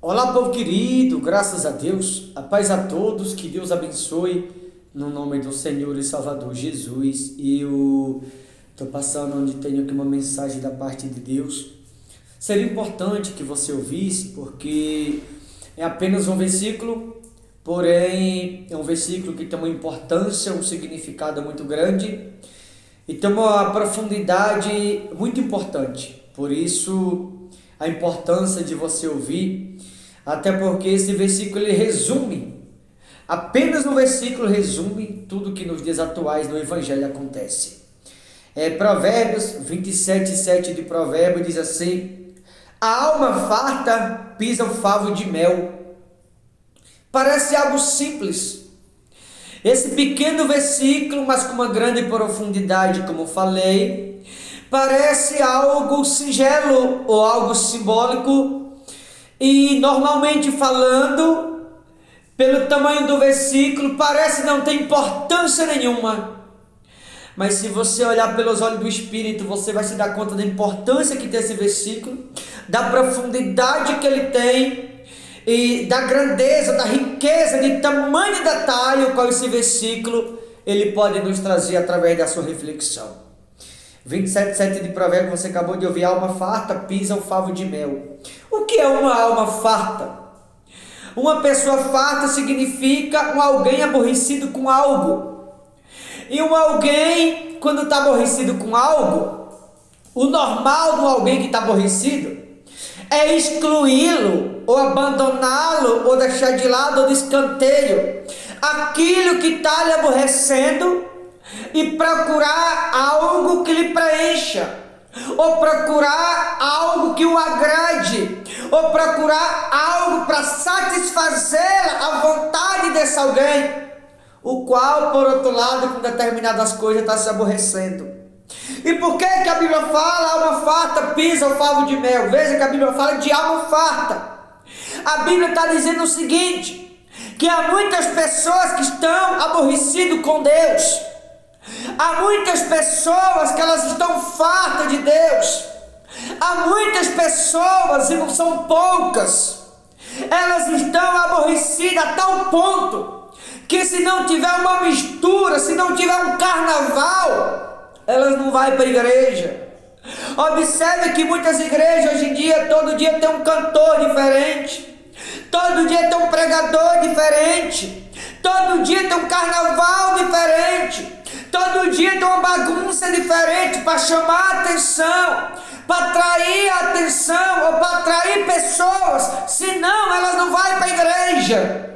Olá, povo querido, graças a Deus, a paz a todos, que Deus abençoe, no nome do Senhor e Salvador Jesus. E eu estou passando onde tenho aqui uma mensagem da parte de Deus. Seria importante que você ouvisse, porque é apenas um versículo, porém é um versículo que tem uma importância, um significado muito grande e tem uma profundidade muito importante. Por isso, a importância de você ouvir, até porque esse versículo ele resume, apenas no versículo resume tudo que nos dias atuais no Evangelho acontece. Provérbios 27:7 de Provérbios diz assim: a alma farta pisa o favo de mel. Parece algo simples. Esse pequeno versículo, mas com uma grande profundidade, como falei, parece algo singelo ou algo simbólico, e normalmente falando, pelo tamanho do versículo, parece não ter importância nenhuma. Mas se você olhar pelos olhos do Espírito, você vai se dar conta da importância que tem esse versículo, da profundidade que ele tem, e da grandeza, da riqueza, de tamanho e detalhe o qual esse versículo ele pode nos trazer através da sua reflexão. 27:7 de Provérbios, você acabou de ouvir: alma farta pisa o favo de mel. O que é uma alma farta? Uma pessoa farta significa um alguém aborrecido com algo. E um alguém, quando está aborrecido com algo, o normal do alguém que está aborrecido é excluí-lo, ou abandoná-lo, ou deixar de lado, ou de escanteio aquilo que está lhe aborrecendo, e procurar algo que lhe preencha, ou procurar algo que o agrade, ou procurar algo para satisfazer a vontade desse alguém, o qual, por outro lado, com determinadas coisas está se aborrecendo. E por que a Bíblia fala alma farta pisa o favo de mel? Veja que a Bíblia fala de alma farta. A Bíblia está dizendo o seguinte, que há muitas pessoas que estão aborrecidas com Deus. Há muitas pessoas que elas estão fartas de Deus. Há muitas pessoas, e não são poucas, elas estão aborrecidas a tal ponto que se não tiver uma mistura, se não tiver um carnaval, elas não vão para a igreja. Observe que muitas igrejas hoje em dia, todo dia tem um cantor diferente, todo dia tem um pregador diferente, todo dia tem um carnaval diferente, todo dia tem uma bagunça diferente para chamar a atenção, para atrair a atenção ou para atrair pessoas, senão elas não vão para a igreja.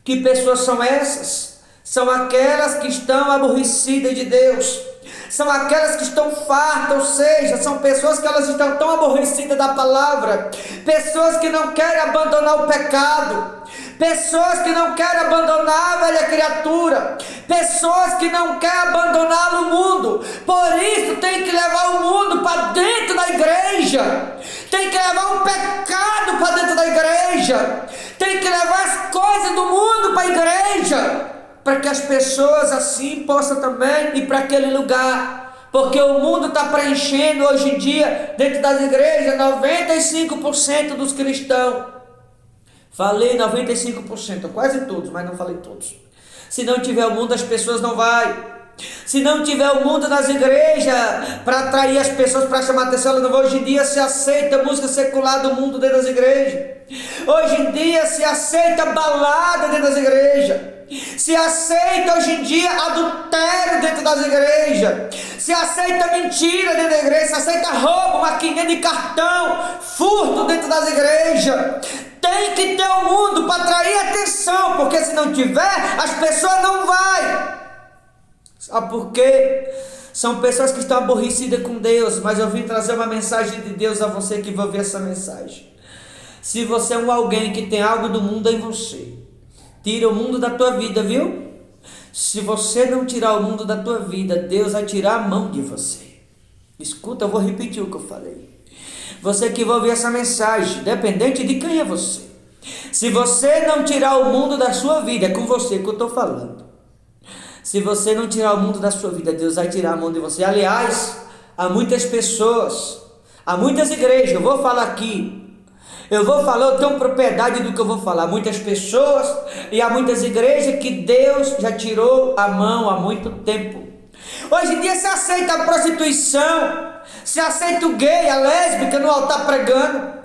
Que pessoas são essas? São aquelas que estão aborrecidas de Deus. São aquelas que estão fartas, ou seja, são pessoas que elas estão tão aborrecidas da palavra, pessoas que não querem abandonar o pecado, pessoas que não querem abandonar a velha criatura, pessoas que não querem abandonar o mundo. Por isso tem que levar o mundo para dentro da igreja, tem que levar o pecado para dentro da igreja, tem que levar as coisas do mundo para a igreja, para que as pessoas assim possam também ir para aquele lugar, porque o mundo está preenchendo hoje em dia, dentro das igrejas, 95% dos cristãos. Falei 95%, quase todos, mas não falei todos. Se não tiver o mundo, as pessoas não vão. Se não tiver o mundo nas igrejas, para atrair as pessoas, para chamar a atenção, hoje em dia se aceita música secular do mundo dentro das igrejas. Hoje em dia se aceita balada dentro das igrejas. Se aceita hoje em dia adultério dentro das igrejas, se aceita mentira dentro da igreja, se aceita roubo, maquininha de cartão, furto dentro das igrejas. Tem que ter o mundo para atrair atenção, porque se não tiver, as pessoas não vão. Sabe por quê? São pessoas que estão aborrecidas com Deus, mas eu vim trazer uma mensagem de Deus a você que vai ouvir essa mensagem. Se você é um alguém que tem algo do mundo em você, tira o mundo da tua vida, viu? Se você não tirar o mundo da tua vida, Deus vai tirar a mão de você. Escuta, eu vou repetir o que eu falei. Você que vai ouvir essa mensagem, dependente de quem é você. Se você não tirar o mundo da sua vida, é com você que eu estou falando. Se você não tirar o mundo da sua vida, Deus vai tirar a mão de você. Aliás, há muitas pessoas, há muitas igrejas, eu vou falar aqui, Eu vou falar, eu tenho propriedade do que eu vou falar. Muitas pessoas e há muitas igrejas que Deus já tirou a mão há muito tempo. Hoje em dia se aceita a prostituição, se aceita o gay, a lésbica no altar pregando.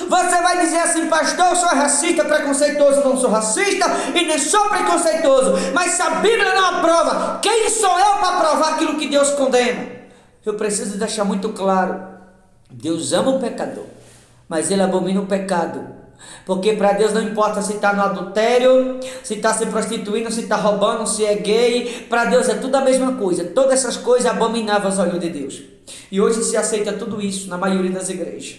Você vai dizer assim: pastor, eu sou racista, preconceituoso. Não sou racista e nem sou preconceituoso, mas se a Bíblia não aprova, quem sou eu para provar aquilo que Deus condena? Eu preciso deixar muito claro: Deus ama o pecador, mas Ele abomina o pecado. Porque para Deus não importa se está no adultério, se está se prostituindo, se está roubando, se é gay. Para Deus é tudo a mesma coisa. Todas essas coisas abomináveis aos olhos de Deus. E hoje se aceita tudo isso na maioria das igrejas.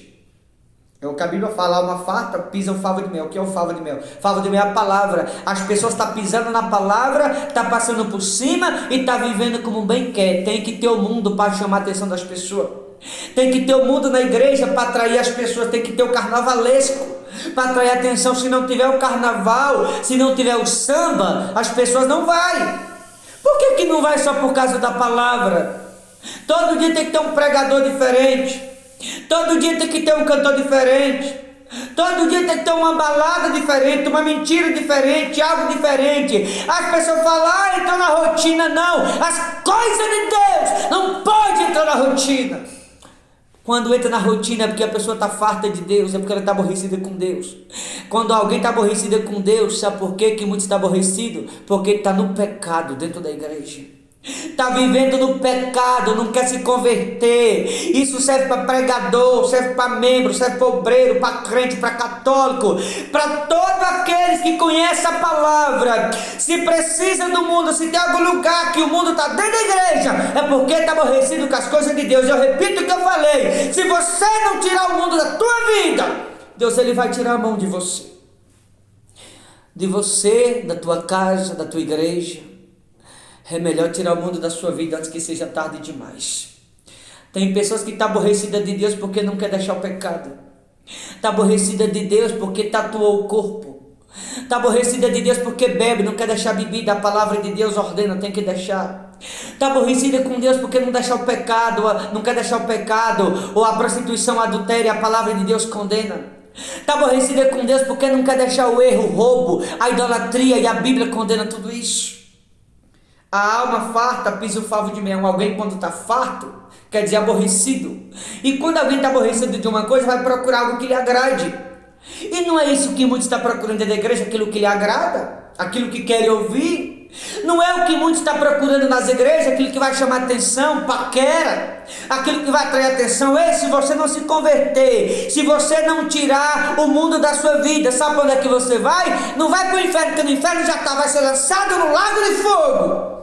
É o que a Bíblia fala: uma farta pisa o favo de mel. O que é o favo de mel? Favo de mel é a palavra. As pessoas estão pisando na palavra, estão passando por cima e estão vivendo como bem quer. Tem que ter o mundo para chamar a atenção das pessoas. Tem que ter o mundo na igreja para atrair as pessoas. Tem que ter o carnavalesco para atrair atenção. Se não tiver o carnaval, se não tiver o samba, as pessoas não vão. Por que não vai só por causa da palavra? Todo dia tem que ter um pregador diferente. Todo dia tem que ter um cantor diferente. Todo dia tem que ter uma balada diferente, uma mentira diferente, algo diferente. As pessoas falam: entrou na rotina. Não, as coisas de Deus não pode entrar na rotina. Quando entra na rotina é porque a pessoa está farta de Deus, é porque ela está aborrecida com Deus. Quando alguém está aborrecida com Deus, sabe por quê que muitos estão aborrecidos? Porque está no pecado dentro da igreja. Está vivendo no pecado, não quer se converter. Isso serve para pregador, serve para membro, serve para obreiro, para crente, para católico, para todos aqueles que conhecem a palavra. Se precisa do mundo, se tem algum lugar que o mundo está dentro da igreja, é porque está aborrecido com as coisas de Deus. Eu repito o que eu falei: se você não tirar o mundo da tua vida, Deus ele vai tirar a mão de você. De você, da tua casa, da tua igreja. É melhor tirar o mundo da sua vida antes que seja tarde demais. Tem pessoas que estão aborrecidas de Deus porque não quer deixar o pecado. Está aborrecida de Deus porque tatuou o corpo. Está aborrecida de Deus porque bebe, não quer deixar bebida. A palavra de Deus ordena, tem que deixar. Está aborrecida com Deus porque não deixa o pecado, não quer deixar o pecado, ou a prostituição, a adultério, a palavra de Deus condena. Está aborrecida com Deus porque não quer deixar o erro, o roubo, a idolatria, e a Bíblia condena tudo isso. A alma farta pisa o favo de mel. Alguém quando está farto, quer dizer aborrecido. E quando alguém está aborrecido de uma coisa, vai procurar algo que lhe agrade. E não é isso que muitos estão procurando dentro da igreja, aquilo que lhe agrada, aquilo que querem ouvir. Não é o que muitos estão procurando nas igrejas, aquilo que vai chamar atenção, paquera, aquilo que vai atrair atenção. Ei, se você não se converter, se você não tirar o mundo da sua vida, sabe onde é que você vai? Não vai para o inferno, porque no inferno já vai ser lançado no lago de fogo.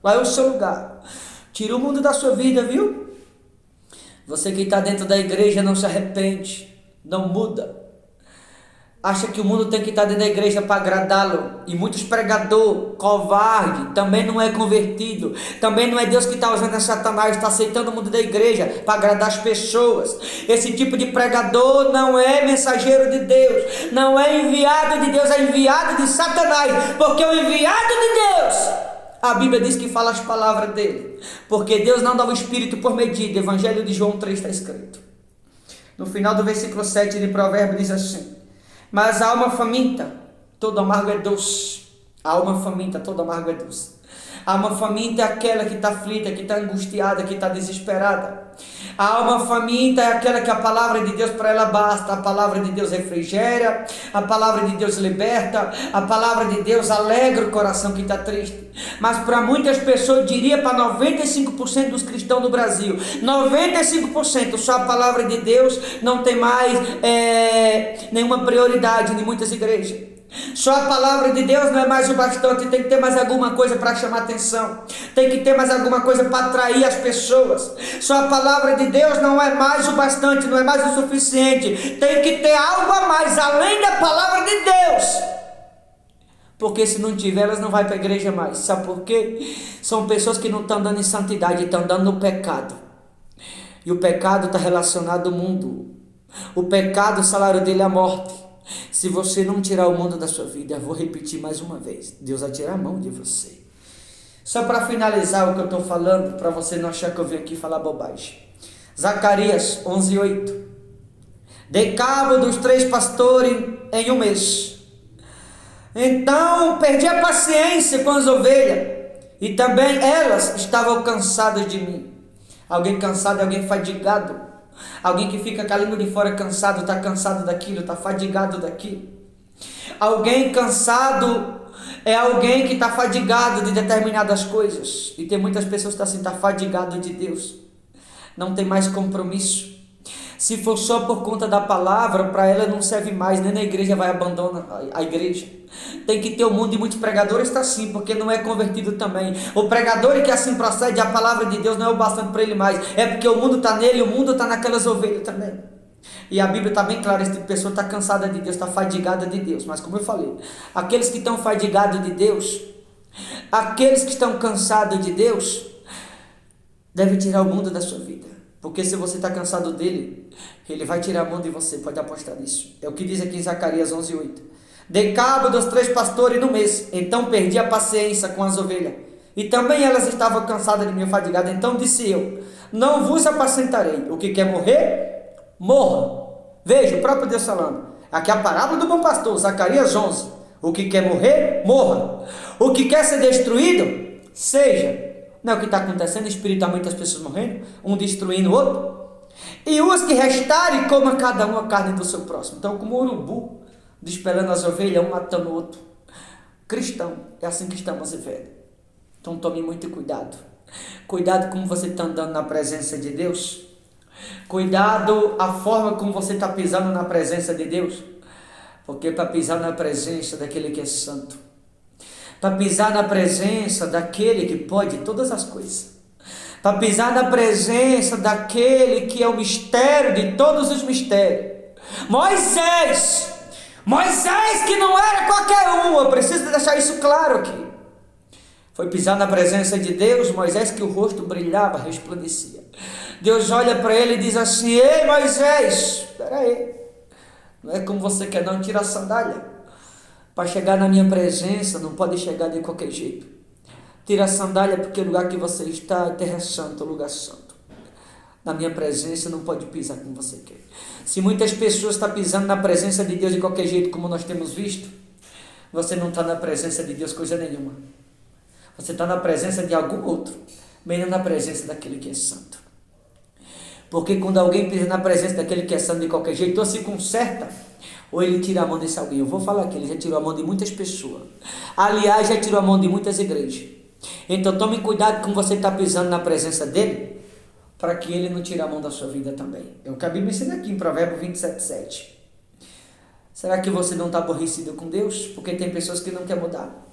Lá é o seu lugar. Tira o mundo da sua vida, viu? Você que está dentro da igreja não se arrepende, não muda. Acha que o mundo tem que estar dentro da igreja para agradá-lo. E muitos pregadores, covarde, também não é convertido. Também não é Deus que está usando a Satanás, está aceitando o mundo da igreja para agradar as pessoas. Esse tipo de pregador não é mensageiro de Deus, não é enviado de Deus, é enviado de Satanás. Porque o enviado de Deus, a Bíblia diz que fala as palavras dele. Porque Deus não dá o Espírito por medida. Evangelho de João 3 está escrito. No final do versículo 7 de Provérbios diz assim: mas a alma faminta, todo amargo é doce. A alma faminta, todo amargo é doce. A alma faminta é aquela que está aflita, que está angustiada, que está desesperada. A alma faminta é aquela que a palavra de Deus para ela basta. A palavra de Deus refrigera, a palavra de Deus liberta, a palavra de Deus alegra o coração que está triste. Mas para muitas pessoas, eu diria para 95% dos cristãos do Brasil, 95%, só a palavra de Deus não tem mais nenhuma prioridade em muitas igrejas. Só a palavra de Deus não é mais o bastante, tem que ter mais alguma coisa para chamar atenção, tem que ter mais alguma coisa para atrair as pessoas. Só a palavra de Deus não é mais o bastante, não é mais o suficiente, tem que ter algo a mais, além da palavra de Deus. Porque se não tiver, elas não vão para a igreja mais. Sabe por quê? São pessoas que não estão andando em santidade, estão andando no pecado. E o pecado está relacionado ao mundo. O pecado, o salário dele é a morte. Se você não tirar o mundo da sua vida, eu vou repetir mais uma vez, Deus vai tirar a mão de você. Só para finalizar o que eu estou falando, para você não achar que eu vim aqui falar bobagem. Zacarias 11:8. Dei cabo dos 3 pastores em um mês. Então perdi a paciência com as ovelhas, e também elas estavam cansadas de mim. Alguém cansado é alguém fadigado. Alguém que fica com a língua de fora cansado, está cansado daquilo, está fadigado daquilo. Alguém cansado é alguém que está fadigado de determinadas coisas. E tem muitas pessoas que estão assim, está fadigado de Deus. Não tem mais compromisso. Se for só por conta da palavra, para ela não serve mais, nem na igreja vai abandonar a igreja. Tem que ter o mundo, e muitos pregadores está assim, porque não é convertido também. O pregador que assim procede, a palavra de Deus não é o bastante para ele mais, é porque o mundo está nele, o mundo está naquelas ovelhas também. E a Bíblia está bem clara, essa pessoa está cansada de Deus, está fadigada de Deus. Mas como eu falei, aqueles que estão fadigados de Deus, aqueles que estão cansados de Deus, devem tirar o mundo da sua vida. Porque se você está cansado dele, ele vai tirar a mão de você, pode apostar nisso. É o que diz aqui em Zacarias 11:8. Dei cabo dos 3 pastores no mês, então perdi a paciência com as ovelhas. E também elas estavam cansadas de mim, fadigadas. Então disse eu, não vos apacentarei. O que quer morrer, morra. Veja, o próprio Deus falando. Aqui é a parábola do bom pastor, Zacarias 11. O que quer morrer, morra. O que quer ser destruído, seja. Não é o que está acontecendo espiritualmente, as pessoas morrendo, um destruindo o outro. E os que restarem, coma cada um a carne do seu próximo. Então, como o urubu, despelando as ovelhas, um matando o outro. Cristão, é assim que estamos vivendo. Então, tome muito cuidado. Cuidado como você está andando na presença de Deus. Cuidado a forma como você está pisando na presença de Deus. Porque para pisar na presença daquele que é santo, para pisar na presença daquele que pode todas as coisas, para pisar na presença daquele que é o mistério de todos os mistérios. Moisés que não era qualquer um, eu preciso deixar isso claro aqui. Foi pisar na presença de Deus, Moisés, que o rosto brilhava, resplandecia. Deus olha para ele e diz assim, ei Moisés, espera aí, não é como você quer não, tira a sandália. Para chegar na minha presença, não pode chegar de qualquer jeito. Tira a sandália, porque o lugar que você está é terra santa, lugar santo. Na minha presença não pode pisar como você quer. Se muitas pessoas estão pisando na presença de Deus de qualquer jeito, como nós temos visto, você não está na presença de Deus coisa nenhuma. Você está na presença de algum outro, menos na presença daquele que é santo. Porque quando alguém pisa na presença daquele que é santo de qualquer jeito, ou se conserta, ou ele tira a mão desse alguém. Eu vou falar aqui, ele já tirou a mão de muitas pessoas. Aliás, já tirou a mão de muitas igrejas. Então tome cuidado com você estar pisando na presença dele, para que ele não tire a mão da sua vida também. É o que a Bíblia ensina aqui em Provérbios 27:7. Será que você não está aborrecido com Deus? Porque tem pessoas que não querem mudar.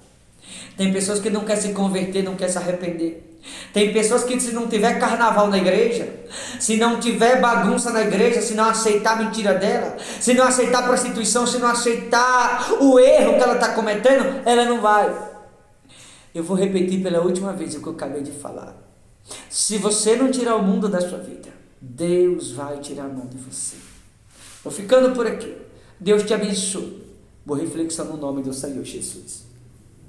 Tem pessoas que não querem se converter, não querem se arrepender. Tem pessoas que se não tiver carnaval na igreja, se não tiver bagunça na igreja, se não aceitar a mentira dela, se não aceitar a prostituição, se não aceitar o erro que ela está cometendo, ela não vai. Eu vou repetir pela última vez o que eu acabei de falar. Se você não tirar o mundo da sua vida, Deus vai tirar a mão de você. Vou ficando por aqui. Deus te abençoe. Boa reflexão no nome do Senhor Jesus.